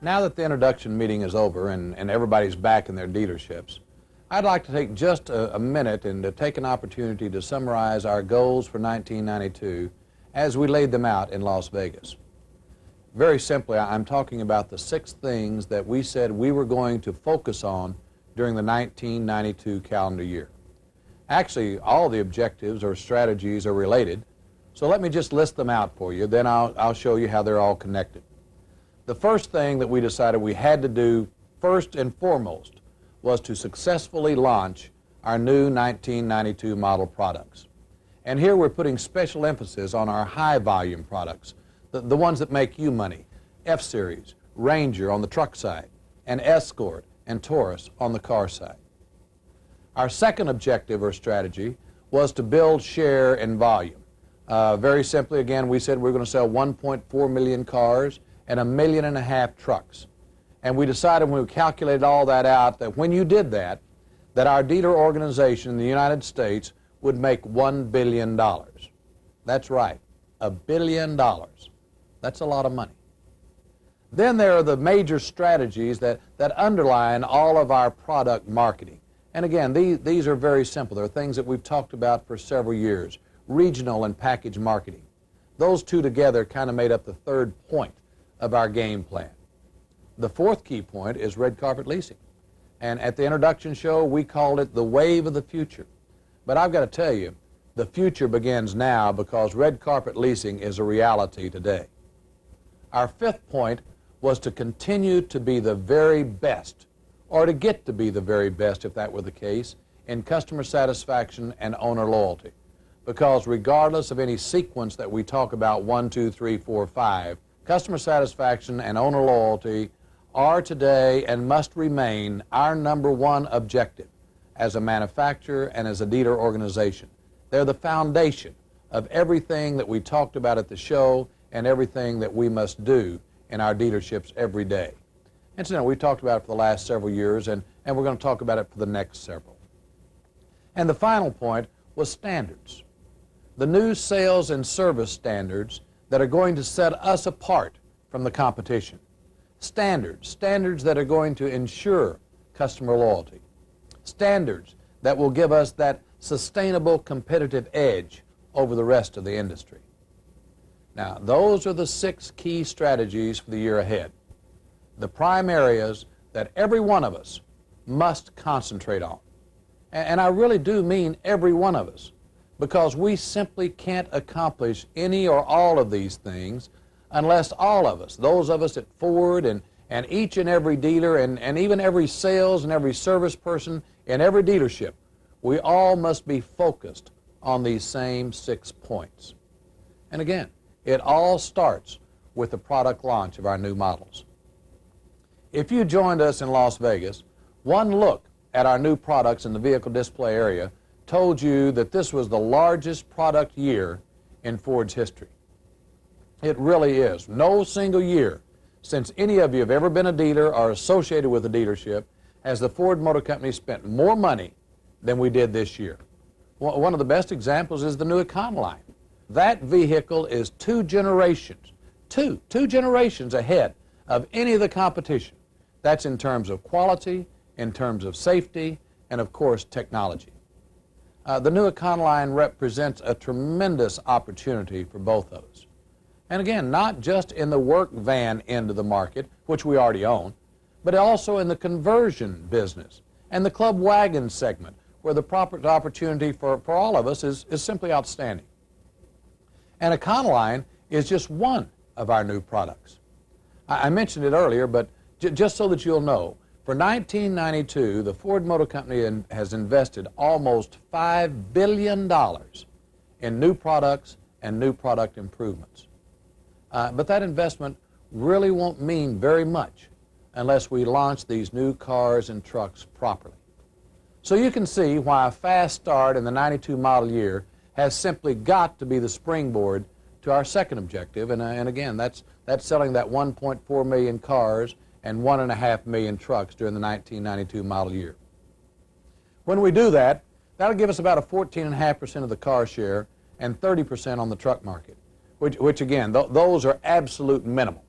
Now that the introduction meeting is over and everybody's back in their dealerships, I'd like to take just a minute and to take an opportunity to summarize our goals for 1992 as we laid them out in Las Vegas. Very simply, I'm talking about the 6 things that we said we were going to focus on during the 1992 calendar year. Actually, all the objectives or strategies are related, so let me just list them out for you, then I'll show you how they're all connected. The first thing that we decided we had to do first and foremost was to successfully launch our new 1992 model products. And here we're putting special emphasis on our high volume products, the ones that make you money, F-Series, Ranger on the truck side, and Escort and Taurus on the car side. Our second objective or strategy was to build share and volume. Very simply, again, we said we were going to sell 1.4 million cars and 1.5 million trucks. And we decided when we calculated all that out that when you did that, that our dealer organization in the United States would make $1 billion. That's right, $1 billion. That's a lot of money. Then there are the major strategies that underline all of our product marketing. And again, these are very simple. They're things that we've talked about for several years. Regional and package marketing. Those two together kind of made up the third point of our game plan. The fourth key point is red carpet leasing. And at the introduction show, we called it the wave of the future. But I've got to tell you, the future begins now because red carpet leasing is a reality today. Our fifth point was to continue to be the very best, or to get to be the very best, if that were the case, in customer satisfaction and owner loyalty. Because regardless of any sequence that we talk about, 1, 2, 3, 4, 5, customer satisfaction and owner loyalty are today and must remain our #1 objective as a manufacturer and as a dealer organization. They're the foundation of everything that we talked about at the show and everything that we must do in our dealerships every day. Incidentally, we've talked about it for the last several years, and we're going to talk about it for the next several. And the final point was standards. The new sales and service standards that are going to set us apart from the competition. Standards that are going to ensure customer loyalty. Standards that will give us that sustainable competitive edge over the rest of the industry. Now, those are the 6 key strategies for the year ahead. The prime areas that every one of us must concentrate on. And I really do mean every one of us, because we simply can't accomplish any or all of these things unless all of us, those of us at Ford and each and every dealer and even every sales and every service person in every dealership, we all must be focused on these same 6 points. And again, it all starts with the product launch of our new models. If you joined us in Las Vegas, one look at our new products in the vehicle display area told you that this was the largest product year in Ford's history. It really is. No single year since any of you have ever been a dealer or associated with a dealership has the Ford Motor Company spent more money than we did this year. One of the best examples is the new Econoline. That vehicle is 2 generations ahead of any of the competition. That's in terms of quality, in terms of safety, and of course technology. The new Econoline represents a tremendous opportunity for both of us. And again, not just in the work van end of the market, which we already own, but also in the conversion business and the club wagon segment, where the proper opportunity for all of us is simply outstanding. And Econoline is just one of our new products. I mentioned it earlier, but just so that you'll know, for 1992, the Ford Motor Company has invested almost $5 billion in new products and new product improvements. But that investment really won't mean very much unless we launch these new cars and trucks properly. So you can see why a fast start in the 92 model year has simply got to be the springboard to our second objective, and again, that's selling that 1.4 million cars and 1.5 million trucks during the 1992 model year. When we do that, that'll give us about a 14.5% of the car share and 30% on the truck market, which again, those are absolute minimal.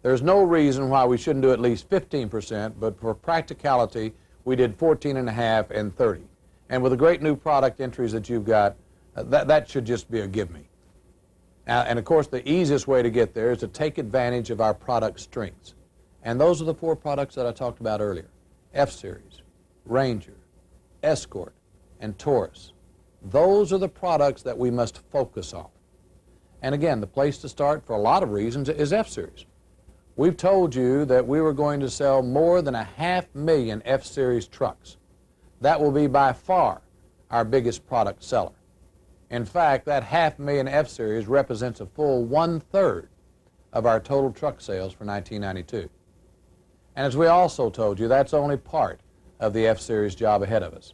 There's no reason why we shouldn't do at least 15%, but for practicality, we did 14.5 and 30. And with the great new product entries that you've got, that should just be a give me. And of course, the easiest way to get there is to take advantage of our product strengths. And those are the 4 products that I talked about earlier: F-Series, Ranger, Escort, and Taurus. Those are the products that we must focus on. And again, the place to start for a lot of reasons is F-Series. We've told you that we were going to sell more than 500,000 F-Series trucks. That will be by far our biggest product seller. In fact, that 500,000 F-Series represents a full 1/3 of our total truck sales for 1992. And as we also told you, that's only part of the F-Series job ahead of us.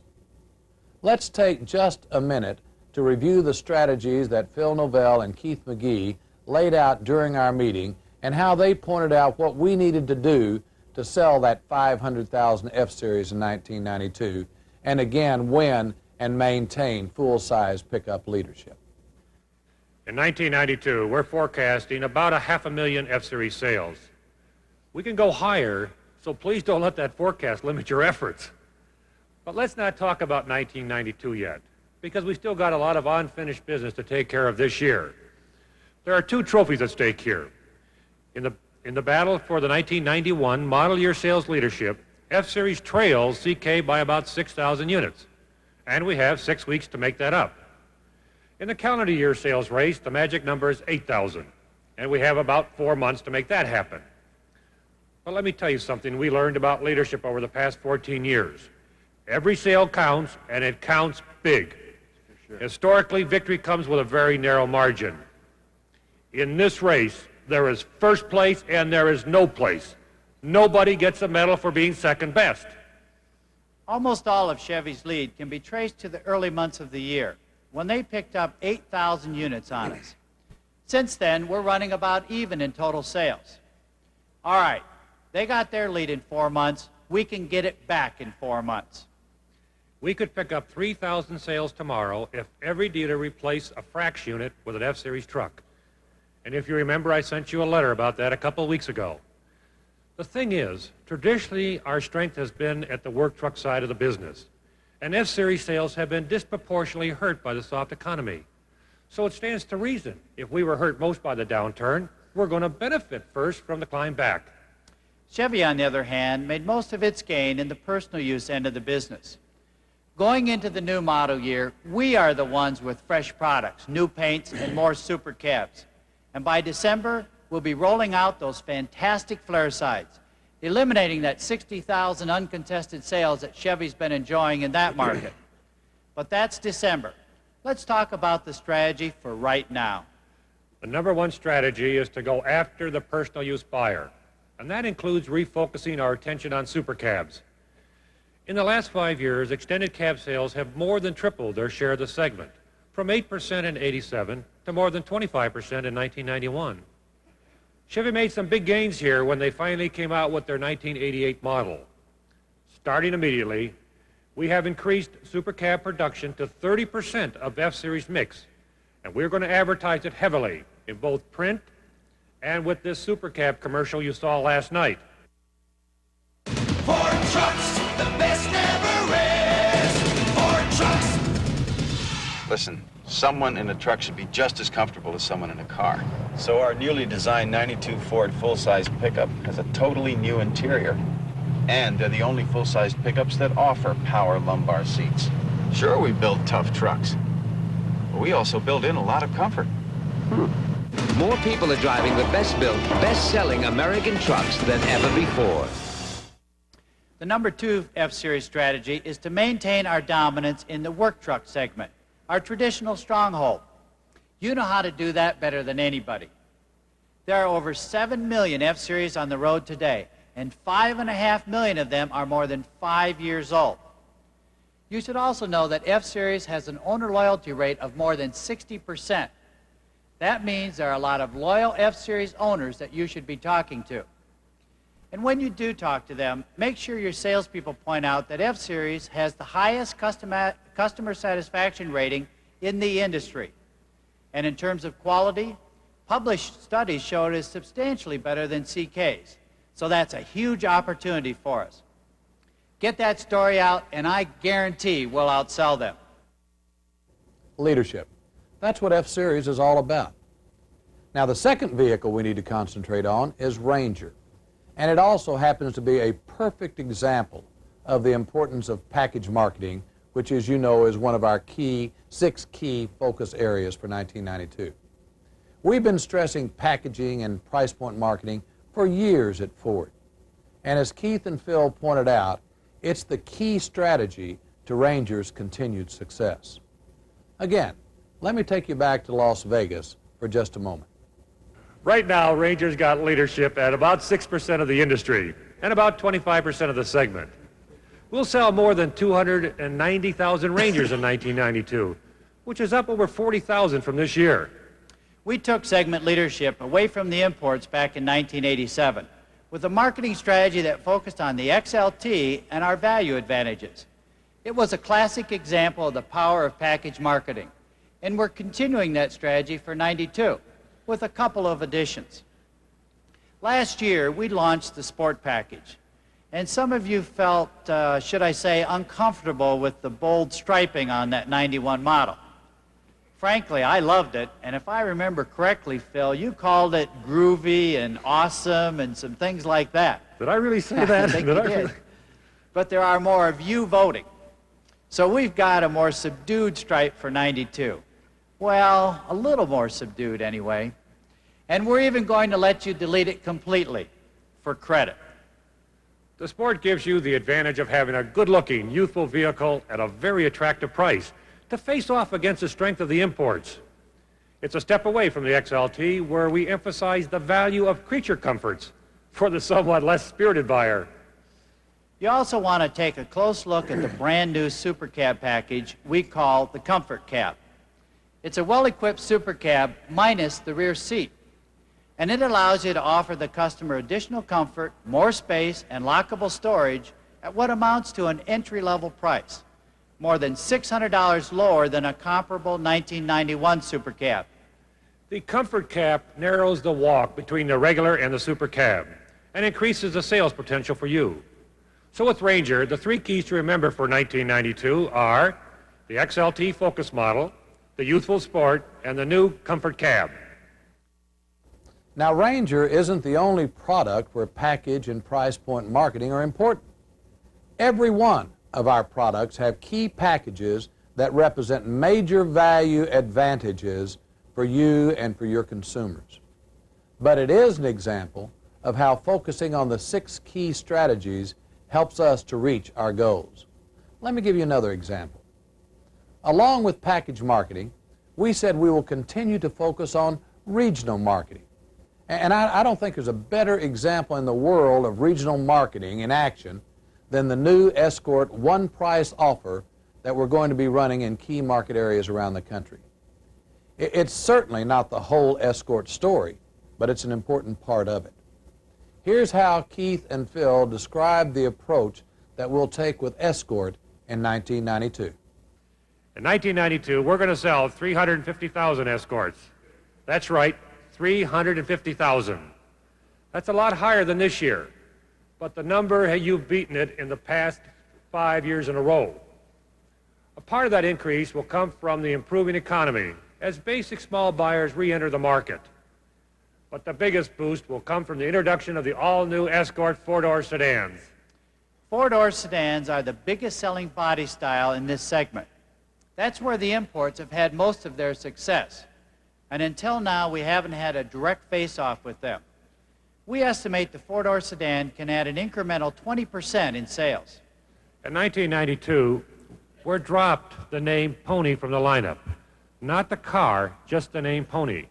Let's take just a minute to review the strategies that Phil Novell and Keith McGee laid out during our meeting and how they pointed out what we needed to do to sell that 500,000 F-Series in 1992 and again win and maintain full-size pickup leadership. In 1992, we're forecasting about 500,000 F-Series sales. We can go higher, so please don't let that forecast limit your efforts. But let's not talk about 1992 yet, because we still got a lot of unfinished business to take care of this year. There are 2 trophies at stake here. In the battle for the 1991 model year sales leadership, F-Series trails CK by about 6,000 units, and we have 6 weeks to make that up. In the calendar year sales race, the magic number is 8,000, and we have about 4 months to make that happen. But let me tell you something we learned about leadership over the past 14 years. Every sale counts, and it counts big. Sure. Historically, victory comes with a very narrow margin. In this race, there is first place and there is no place. Nobody gets a medal for being second best. Almost all of Chevy's lead can be traced to the early months of the year, when they picked up 8,000 units on us. Since then, we're running about even in total sales. All right, they got their lead in 4 months. We can get it back in 4 months. We could pick up 3,000 sales tomorrow if every dealer replaced a Frax unit with an F-Series truck. And if you remember, I sent you a letter about that a couple of weeks ago. The thing is, traditionally, our strength has been at the work truck side of the business. And F-Series sales have been disproportionately hurt by the soft economy. So it stands to reason, if we were hurt most by the downturn, we're going to benefit first from the climb back. Chevy, on the other hand, made most of its gain in the personal use end of the business. Going into the new model year, we are the ones with fresh products, new paints, and more super cabs. And by December, we'll be rolling out those fantastic flare sides, eliminating that 60,000 uncontested sales that Chevy's been enjoying in that market. But that's December. Let's talk about the strategy for right now. The number 1 strategy is to go after the personal use buyer, and that includes refocusing our attention on super cabs. In the last 5 years, extended cab sales have more than tripled their share of the segment, from 8% in '87 to more than 25% in 1991. Chevy made some big gains here when they finally came out with their 1988 model. Starting immediately, we have increased super cab production to 30% of F-Series mix, and we're going to advertise it heavily in both print and with this super cab commercial you saw last night. Ford trucks, the best never is. Ford trucks. Listen, someone in a truck should be just as comfortable as someone in a car. So our newly designed 92 Ford full-size pickup has a totally new interior. And they're the only full-size pickups that offer power lumbar seats. Sure, we build tough trucks, but we also build in a lot of comfort. More people are driving the best-built, best-selling American trucks than ever before. The number 2 F-Series strategy is to maintain our dominance in the work truck segment, our traditional stronghold. You know how to do that better than anybody. There are over 7 million F-Series on the road today, and 5.5 million of them are more than 5 years old. You should also know that F-Series has an owner loyalty rate of more than 60%. That means there are a lot of loyal F-Series owners that you should be talking to. And when you do talk to them, make sure your salespeople point out that F-Series has the highest customer satisfaction rating in the industry. And in terms of quality, Published studies show it is substantially better than CKs. So that's a huge opportunity for us. Get that story out, and I guarantee we'll outsell them. Leadership. That's what F-Series is all about. Now, the second vehicle we need to concentrate on is Ranger. And it also happens to be a perfect example of the importance of package marketing, which, as you know, is one of our six key focus areas for 1992. We've been stressing packaging and price point marketing for years at Ford. And as Keith and Phil pointed out, it's the key strategy to Ranger's continued success. Again, let me take you back to Las Vegas for just a moment. Right now, Ranger's got leadership at about 6% of the industry and about 25% of the segment. We'll sell more than 290,000 Rangers in 1992, which is up over 40,000 from this year. We took segment leadership away from the imports back in 1987 with a marketing strategy that focused on the XLT and our value advantages. It was a classic example of the power of package marketing, and we're continuing that strategy for 92 with a couple of additions. Last year, we launched the Sport package, and some of you felt, should I say, uncomfortable with the bold striping on that 91 model. Frankly, I loved it, and if I remember correctly, Phil, you called it groovy and awesome and some things like that. Did I really say that? I think you did. But there are more of you voting. So we've got a more subdued stripe for 92. Well, a little more subdued anyway. And we're even going to let you delete it completely for credit. The Sport gives you the advantage of having a good-looking, youthful vehicle at a very attractive price to face off against the strength of the imports. It's a step away from the XLT, where we emphasize the value of creature comforts for the somewhat less spirited buyer. You also want to take a close look at the brand new Super Cab package we call the Comfort Cab. It's a well-equipped Super Cab minus the rear seat, and it allows you to offer the customer additional comfort, more space, and lockable storage at what amounts to an entry-level price, more than $600 lower than a comparable 1991 Super Cab. The Comfort Cab narrows the walk between the regular and the Super Cab and increases the sales potential for you. So with Ranger, the three keys to remember for 1992 are the XLT Focus model, the youthful Sport, and the new Comfort Cab. Now, Ranger isn't the only product where package and price point marketing are important. Every one of our products have key packages that represent major value advantages for you and for your consumers. But it is an example of how focusing on the six key strategies helps us to reach our goals. Let me give you another example. Along with package marketing, we said we will continue to focus on regional marketing. And I don't think there's a better example in the world of regional marketing in action than the new Escort one-price offer that we're going to be running in key market areas around the country. It's certainly not the whole Escort story, but it's an important part of it. Here's how Keith and Phil described the approach that we'll take with Escort in 1992. In 1992, we're going to sell 350,000 Escorts. That's right, 350,000. That's a lot higher than this year, but the number, you've beaten it in the past 5 years in a row. A part of that increase will come from the improving economy as basic small buyers re-enter the market. But the biggest boost will come from the introduction of the all-new Escort four-door sedans. Four-door sedans are the biggest selling body style in this segment. That's where the imports have had most of their success. And until now, we haven't had a direct face-off with them. We estimate the four-door sedan can add an incremental 20% in sales. In 1992, we dropped the name Pony from the lineup. Not the car, just the name Pony.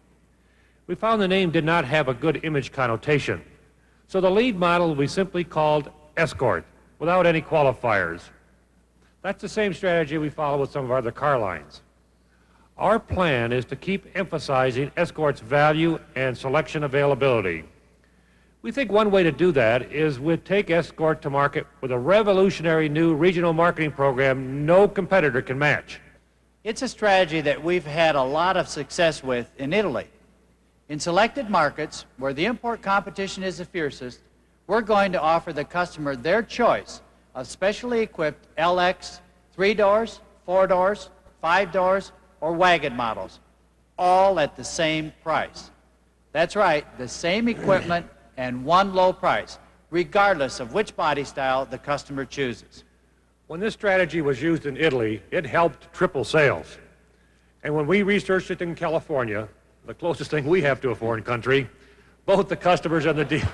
We found the name did not have a good image connotation. So the lead model will be simply called Escort, without any qualifiers. That's the same strategy we follow with some of our other car lines. Our plan is to keep emphasizing Escort's value and selection availability. We think one way to do that is we'd take Escort to market with a revolutionary new regional marketing program no competitor can match. It's a strategy that we've had a lot of success with in Italy. In selected markets where the import competition is the fiercest, we're going to offer the customer their choice of specially equipped LX 3-doors, 4-doors, 5-doors, or wagon models, all at the same price. That's right, the same equipment and one low price, regardless of which body style the customer chooses. When this strategy was used in Italy, it helped triple sales. And when we researched it in California, the closest thing we have to a foreign country, both the customers and the dealers.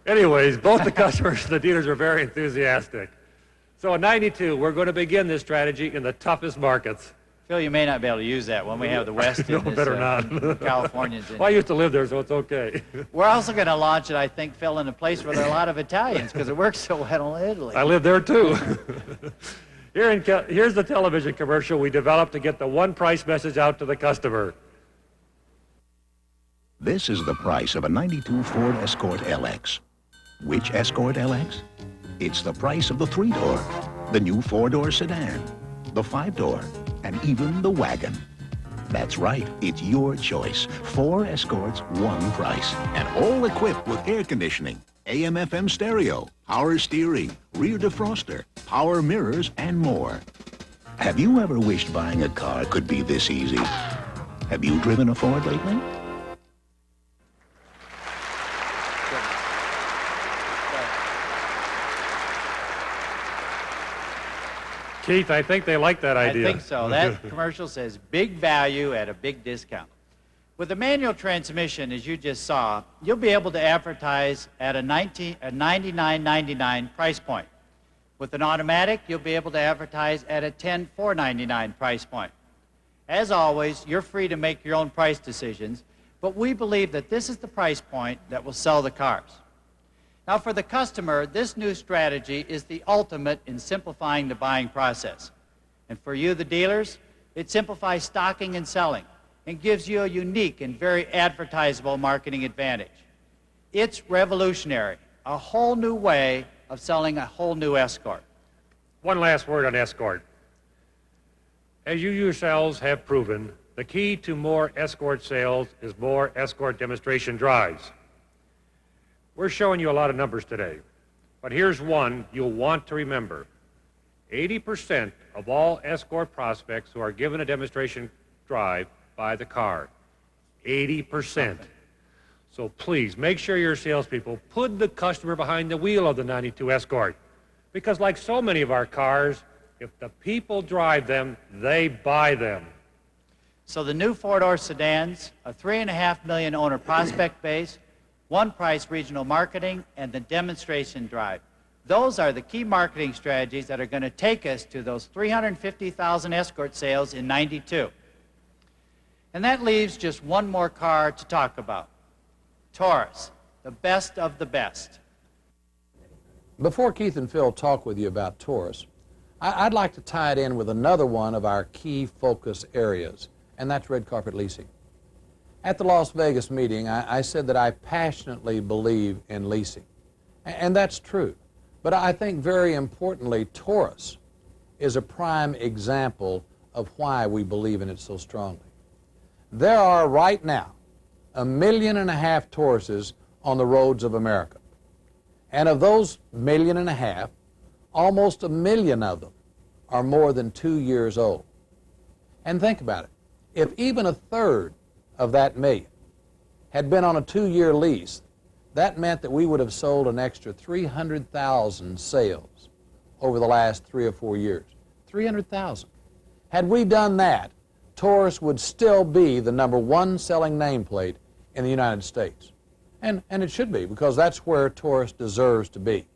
Anyways, both the customers and the dealers are very enthusiastic. So in '92, we're going to begin this strategy in the toughest markets. Phil, you may not be able to use that when we have the West No, in this, better not. Californians in Well, I it. used to live there, so it's okay. We're also going to launch it, I think, Phil, in a place where there are a lot of Italians, because it works so well in Italy. I live there too. Here's the television commercial we developed to get the one price message out to the customer. This is the price of a '92 Ford Escort LX. Which Escort LX? It's the price of the 3-door, the new 4-door sedan, the 5-door, and even the wagon. That's right, it's your choice. 4 Escorts, one price, and all equipped with air conditioning, AM/FM stereo, power steering, rear defroster, power mirrors, and more. Have you ever wished buying a car could be this easy? Have you driven a Ford lately? Keith, I think they like that idea. I think so. That commercial says big value at a big discount. With a manual transmission, as you just saw, you'll be able to advertise at a $99.99 price point. With an automatic, you'll be able to advertise at a $10,499 price point. As always, you're free to make your own price decisions, but we believe that this is the price point that will sell the cars. Now, for the customer, this new strategy is the ultimate in simplifying the buying process. And for you, the dealers, it simplifies stocking and selling and gives you a unique and very advertisable marketing advantage. It's revolutionary, a whole new way of selling a whole new Escort. One last word on Escort. As you yourselves have proven, the key to more Escort sales is more Escort demonstration drives. We're showing you a lot of numbers today, but here's one you'll want to remember. 80% of all Escort prospects who are given a demonstration drive buy the car. 80%. So please, make sure your salespeople put the customer behind the wheel of the '92 Escort, because like so many of our cars, if the people drive them, they buy them. So the new 4-door sedans, a 3.5 million owner prospect base, one price regional marketing, and the demonstration drive. Those are the key marketing strategies that are going to take us to those 350,000 Escort sales in '92. And that leaves just one more car to talk about. Taurus, the best of the best. Before Keith and Phil talk with you about Taurus, I'd like to tie it in with another one of our key focus areas, and that's red carpet leasing. At the Las Vegas meeting, I said that I passionately believe in leasing, and that's true. But I think very importantly, Taurus is a prime example of why we believe in it so strongly. There are right now 1.5 million Tauruses on the roads of America. And of those 1.5 million, almost 1 million of them are more than 2 years old. And think about it. If even a third of that million had been on a 2-year lease, that meant that we would have sold an extra 300,000 sales over the last 3 or 4 years. 300,000. Had we done that, Taurus would still be the #1 selling nameplate in the United States. And it should be, because that's where Taurus deserves to be.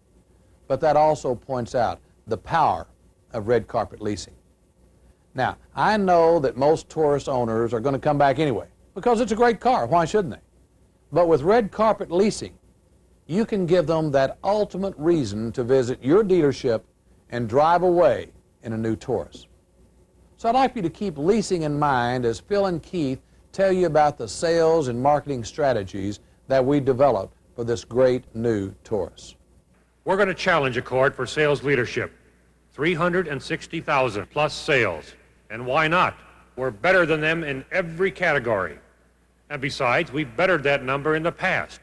But that also points out the power of red carpet leasing. Now, I know that most Taurus owners are going to come back anyway, because it's a great car. Why shouldn't they? But with red carpet leasing, you can give them that ultimate reason to visit your dealership and drive away in a new Taurus. So I'd like you to keep leasing in mind as Phil and Keith tell you about the sales and marketing strategies that we developed for this great new Taurus. We're going to challenge Accord for sales leadership. 360,000 plus sales. And why not? We're better than them in every category. And besides, we bettered that number in the past.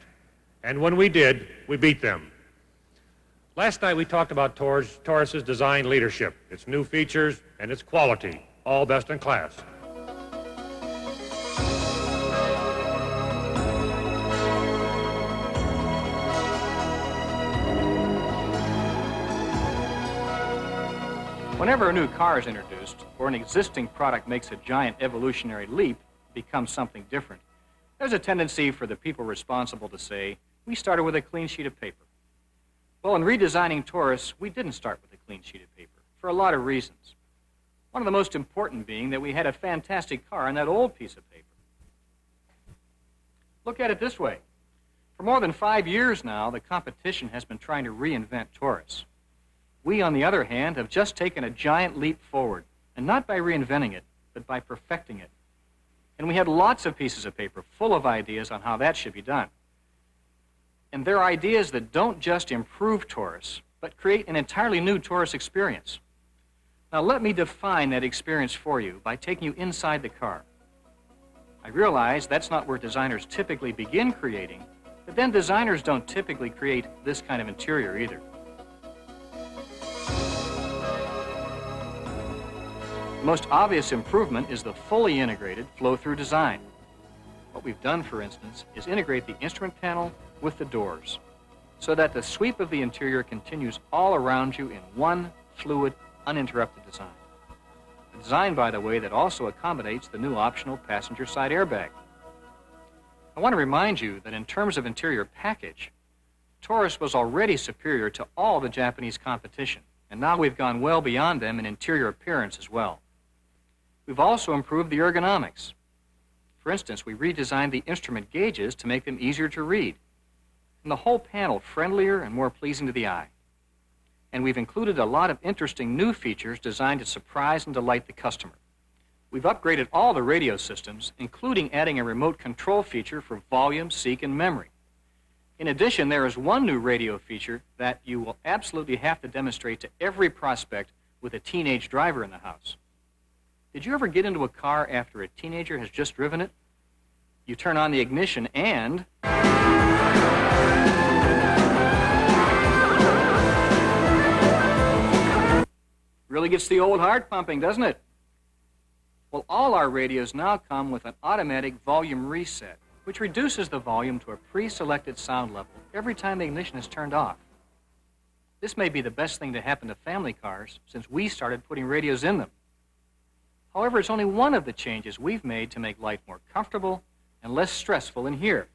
And when we did, we beat them. Last night we talked about Taurus's design leadership, its new features, and its quality, all best in class. Whenever a new car is introduced, or an existing product makes a giant evolutionary leap, becomes something different, there's a tendency for the people responsible to say, we started with a clean sheet of paper. Well, in redesigning Taurus, we didn't start with a clean sheet of paper, for a lot of reasons. One of the most important being that we had a fantastic car on that old piece of paper. Look at it this way. For more than 5 years now, the competition has been trying to reinvent Taurus. We, on the other hand, have just taken a giant leap forward, and not by reinventing it, but by perfecting it. And we had lots of pieces of paper full of ideas on how that should be done. And they're ideas that don't just improve Taurus, but create an entirely new Taurus experience. Now let me define that experience for you by taking you inside the car. I realize that's not where designers typically begin creating, but then designers don't typically create this kind of interior either. The most obvious improvement is the fully integrated flow-through design. What we've done, for instance, is integrate the instrument panel with the doors, so that the sweep of the interior continues all around you in one fluid, uninterrupted design. A design, by the way, that also accommodates the new optional passenger side airbag. I want to remind you that in terms of interior package, Taurus was already superior to all the Japanese competition, and now we've gone well beyond them in interior appearance as well. We've also improved the ergonomics. For instance, we redesigned the instrument gauges to make them easier to read, and the whole panel friendlier and more pleasing to the eye. And we've included a lot of interesting new features designed to surprise and delight the customer. We've upgraded all the radio systems, including adding a remote control feature for volume, seek, and memory. In addition, there is one new radio feature that you will absolutely have to demonstrate to every prospect with a teenage driver in the house. Did you ever get into a car after a teenager has just driven it? You turn on the ignition and... really gets the old heart pumping, doesn't it? Well, all our radios now come with an automatic volume reset, which reduces the volume to a pre-selected sound level every time the ignition is turned off. This may be the best thing to happen to family cars since we started putting radios in them. However, it's only one of the changes we've made to make life more comfortable and less stressful in here.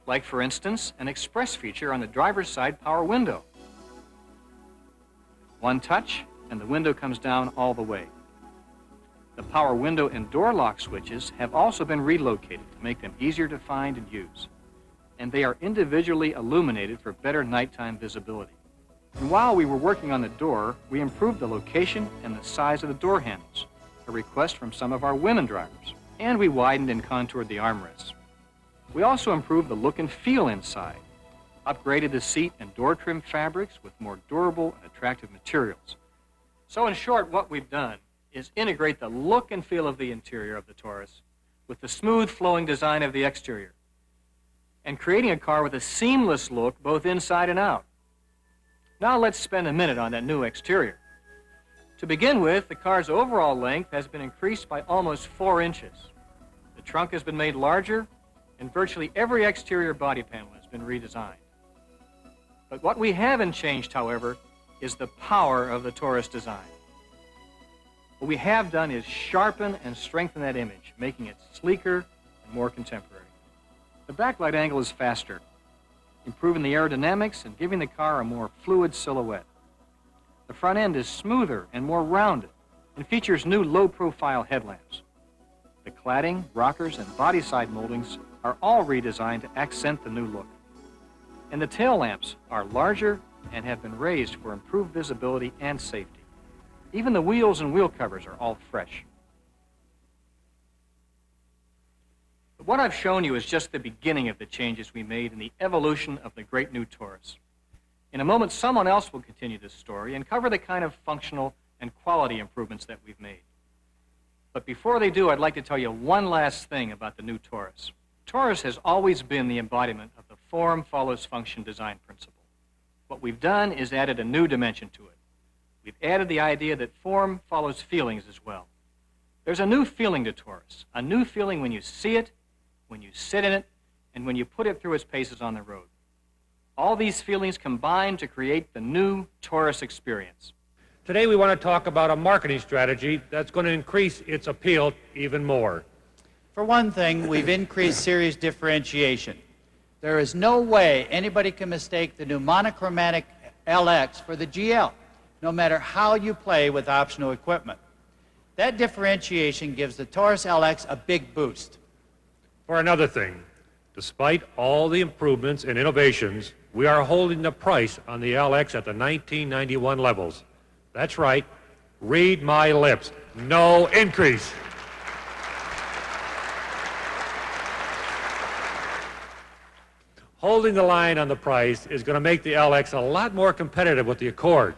Like, for instance, an express feature on the driver's side power window. One touch, and the window comes down all the way. The power window and door lock switches have also been relocated to make them easier to find and use. And they are individually illuminated for better nighttime visibility. And while we were working on the door, we improved the location and the size of the door handles, a request from some of our women drivers. And we widened and contoured the armrests. We also improved the look and feel inside, upgraded the seat and door trim fabrics with more durable and attractive materials. So in short, what we've done is integrate the look and feel of the interior of the Taurus with the smooth flowing design of the exterior, and creating a car with a seamless look both inside and out. Now let's spend a minute on that new exterior. To begin with, the car's overall length has been increased by almost 4 inches. The trunk has been made larger, and virtually every exterior body panel has been redesigned. But what we haven't changed, however, is the power of the Taurus design. What we have done is sharpen and strengthen that image, making it sleeker and more contemporary. The backlight angle is faster, improving the aerodynamics and giving the car a more fluid silhouette. The front end is smoother and more rounded and features new low-profile headlamps. The cladding, rockers, and body side moldings are all redesigned to accent the new look. And the tail lamps are larger and have been raised for improved visibility and safety. Even the wheels and wheel covers are all fresh. But what I've shown you is just the beginning of the changes we made in the evolution of the great new Taurus. In a moment, someone else will continue this story and cover the kind of functional and quality improvements that we've made. But before they do, I'd like to tell you one last thing about the new Taurus. Taurus has always been the embodiment of the form follows function design principle. What we've done is added a new dimension to it. We've added the idea that form follows feelings as well. There's a new feeling to Taurus, a new feeling when you see it, when you sit in it, and when you put it through its paces on the road. All these feelings combine to create the new Taurus experience. Today we want to talk about a marketing strategy that's going to increase its appeal even more. For one thing, we've increased series differentiation. There is no way anybody can mistake the new monochromatic LX for the GL, no matter how you play with optional equipment. That differentiation gives the Taurus LX a big boost. For another thing, despite all the improvements and innovations, we are holding the price on the LX at the 1991 levels. That's right. Read my lips. No increase. Holding the line on the price is going to make the LX a lot more competitive with the Accord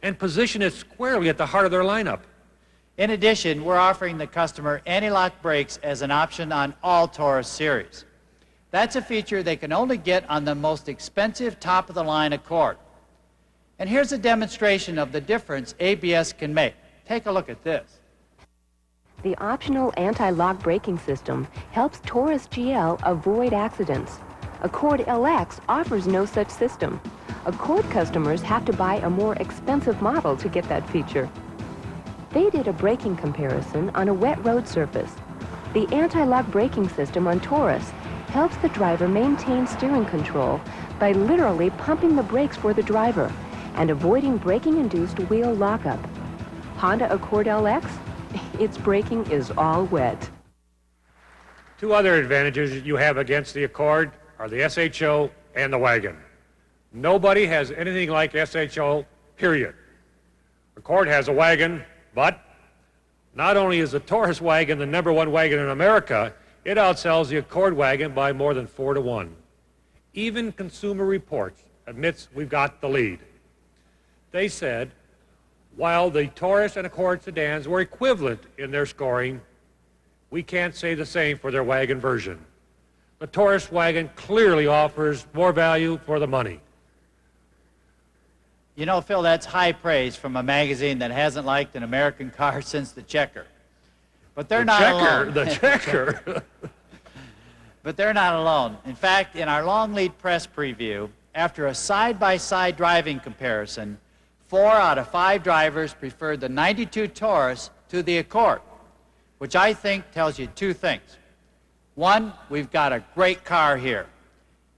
and position it squarely at the heart of their lineup. In addition, we're offering the customer anti-lock brakes as an option on all Taurus series. That's a feature they can only get on the most expensive top-of-the-line Accord. And here's a demonstration of the difference ABS can make. Take a look at this. The optional anti-lock braking system helps Taurus GL avoid accidents. Accord LX offers no such system. Accord customers have to buy a more expensive model to get that feature. They did a braking comparison on a wet road surface. The anti-lock braking system on Taurus helps the driver maintain steering control by literally pumping the brakes for the driver and avoiding braking-induced wheel lockup. Honda Accord LX? Its braking is all wet. Two other advantages you have against the Accord are the SHO and the wagon. Nobody has anything like SHO, period. Accord has a wagon, but not only is the Taurus wagon the #1 wagon in America, it outsells the Accord wagon by more than 4 to 1. Even Consumer Reports admits we've got the lead. They said, while the Taurus and Accord sedans were equivalent in their scoring, we can't say the same for their wagon version. The Taurus wagon clearly offers more value for the money. You know, Phil, that's high praise from a magazine that hasn't liked an American car since the Checker. But they're not alone. The Checker. But they're not alone. In fact, in our long lead press preview, after a side-by-side driving comparison, 4 out of 5 drivers preferred the 92 Taurus to the Accord, which I think tells you 2 things. 1, we've got a great car here.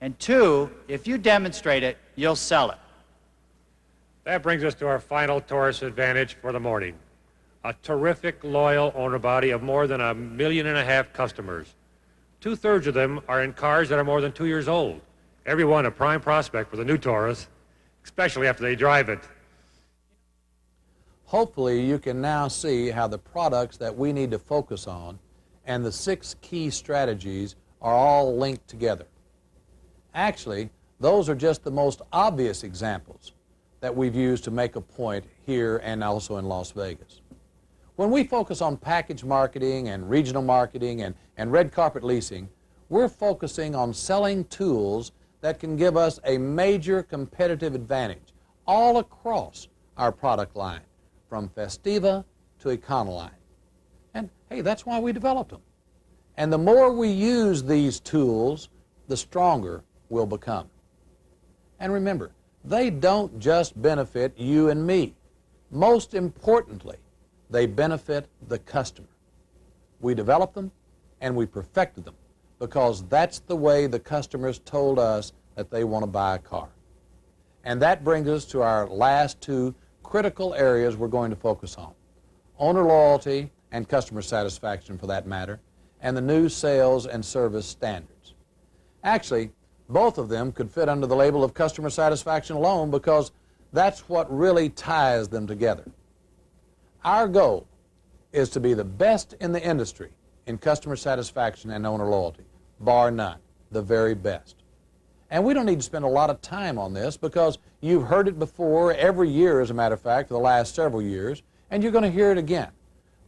And 2, if you demonstrate it, you'll sell it. That brings us to our final Taurus advantage for the morning. A terrific, loyal owner body of more than 1.5 million customers. 2/3 of them are in cars that are more than 2 years old. Everyone a prime prospect for the new Taurus, especially after they drive it. Hopefully you can now see how the products that we need to focus on and the 6 key strategies are all linked together. Actually, those are just the most obvious examples that we've used to make a point here and also in Las Vegas. When we focus on package marketing and regional marketing and red carpet leasing, we're focusing on selling tools that can give us a major competitive advantage all across our product line, from Festiva to Econoline. And hey, that's why we developed them. And the more we use these tools, the stronger we'll become. And remember, they don't just benefit you and me. Most importantly, they benefit the customer. We developed them and we perfected them because that's the way the customers told us that they want to buy a car. And that brings us to our last 2 critical areas we're going to focus on: owner loyalty and customer satisfaction, for that matter, and the new sales and service standards. Actually, both of them could fit under the label of customer satisfaction alone because that's what really ties them together. Our goal is to be the best in the industry in customer satisfaction and owner loyalty, bar none, the very best. And we don't need to spend a lot of time on this because you've heard it before every year, as a matter of fact, for the last several years, and you're going to hear it again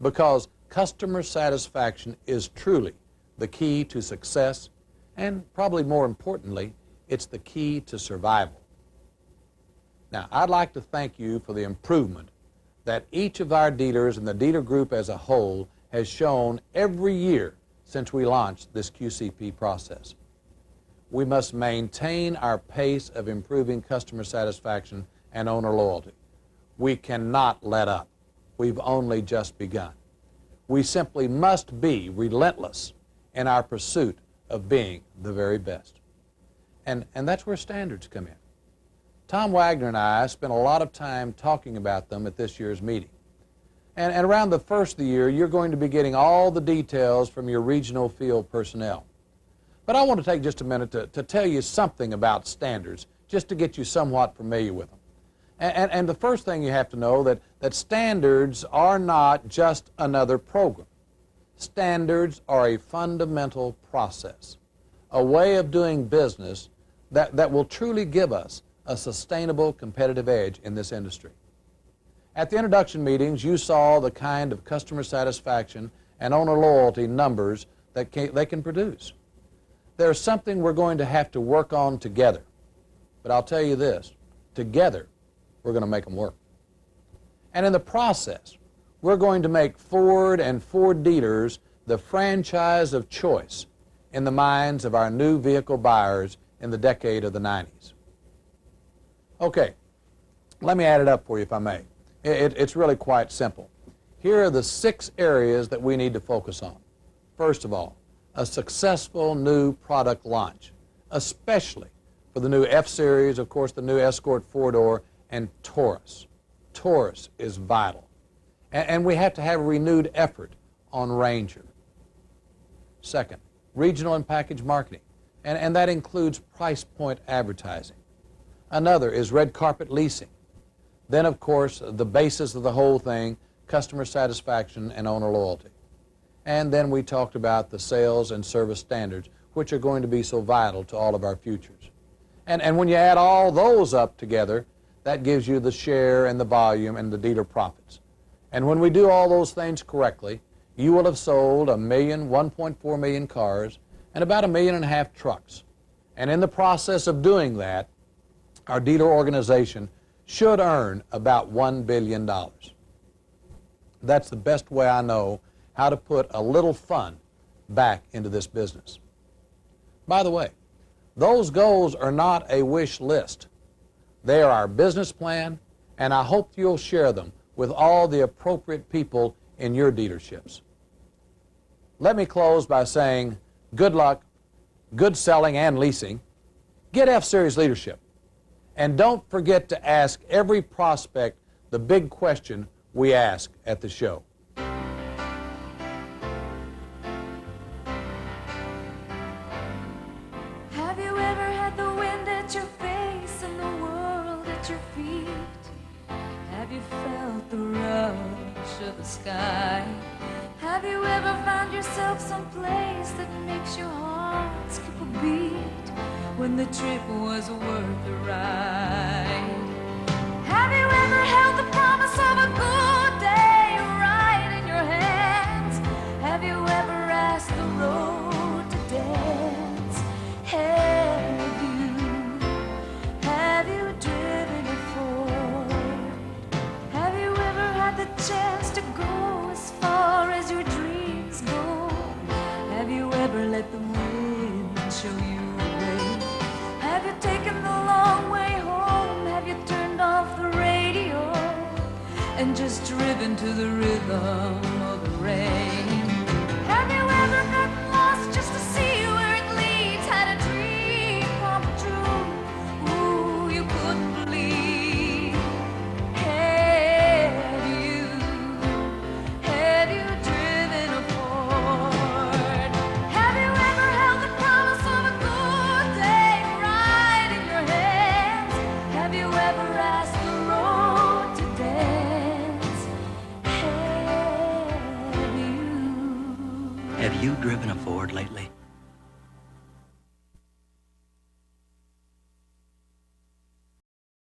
because customer satisfaction is truly the key to success, and probably more importantly, it's the key to survival. Now, I'd like to thank you for the improvement that each of our dealers and the dealer group as a whole has shown every year since we launched this QCP process. We must maintain our pace of improving customer satisfaction and owner loyalty. We cannot let up. We've only just begun. We simply must be relentless in our pursuit of being the very best. And that's where standards come in. Tom Wagner and I spent a lot of time talking about them at this year's meeting. And around the first of the year, you're going to be getting all the details from your regional field personnel. But I want to take just a minute to tell you something about standards, just to get you somewhat familiar with them. And the first thing you have to know that standards are not just another program. Standards are a fundamental process, a way of doing business that will truly give us a sustainable competitive edge in this industry. At the introduction meetings, you saw the kind of customer satisfaction and owner loyalty numbers that they can produce. There's something we're going to have to work on together. But I'll tell you this, together, we're going to make them work. And in the process, we're going to make Ford and Ford dealers the franchise of choice in the minds of our new vehicle buyers in the decade of the 90s. Okay, let me add it up for you if I may. It's really quite simple. Here are the 6 areas that we need to focus on. First of all, a successful new product launch, especially for the new F-Series, of course, the new Escort 4-door, and Taurus. Taurus is vital. And we have to have a renewed effort on Ranger. Second, regional and package marketing, and that includes price point advertising. Another is red carpet leasing. Then, of course, the basis of the whole thing, customer satisfaction and owner loyalty. And then we talked about the sales and service standards, which are going to be so vital to all of our futures. And when you add all those up together, that gives you the share and the volume and the dealer profits. And when we do all those things correctly, you will have sold 1.4 million cars and about 1.5 million trucks. And in the process of doing that, our dealer organization should earn about $1 billion. That's the best way I know how to put a little fun back into this business. By the way, those goals are not a wish list. They are our business plan, and I hope you'll share them with all the appropriate people in your dealerships. Let me close by saying good luck, good selling and leasing. Get F-Series leadership. And don't forget to ask every prospect the big question we ask at the show. Have you ever had the wind at your face and the world at your feet? Have you felt the rush of the sky? Have you ever found yourself someplace that makes your heart skip a beat when the trip was worth the ride? Have you ever held the promise of a good day right in your hands? Have you ever asked the road to dance? Have you driven a Ford? Have you ever had the chance to go as far as your dreams go? Have you ever let the wind show you the way? Have you taken the long way home? Have you turned off the radio and just driven to the rhythm of the rain? Have you ever gotten lost just to see where it leads? Had a dream come true, ooh, you couldn't believe. Have you driven a Ford? Have you ever held the promise of a good day right in your hands? Have you ever asked the road to dance? Have you driven a Ford lately?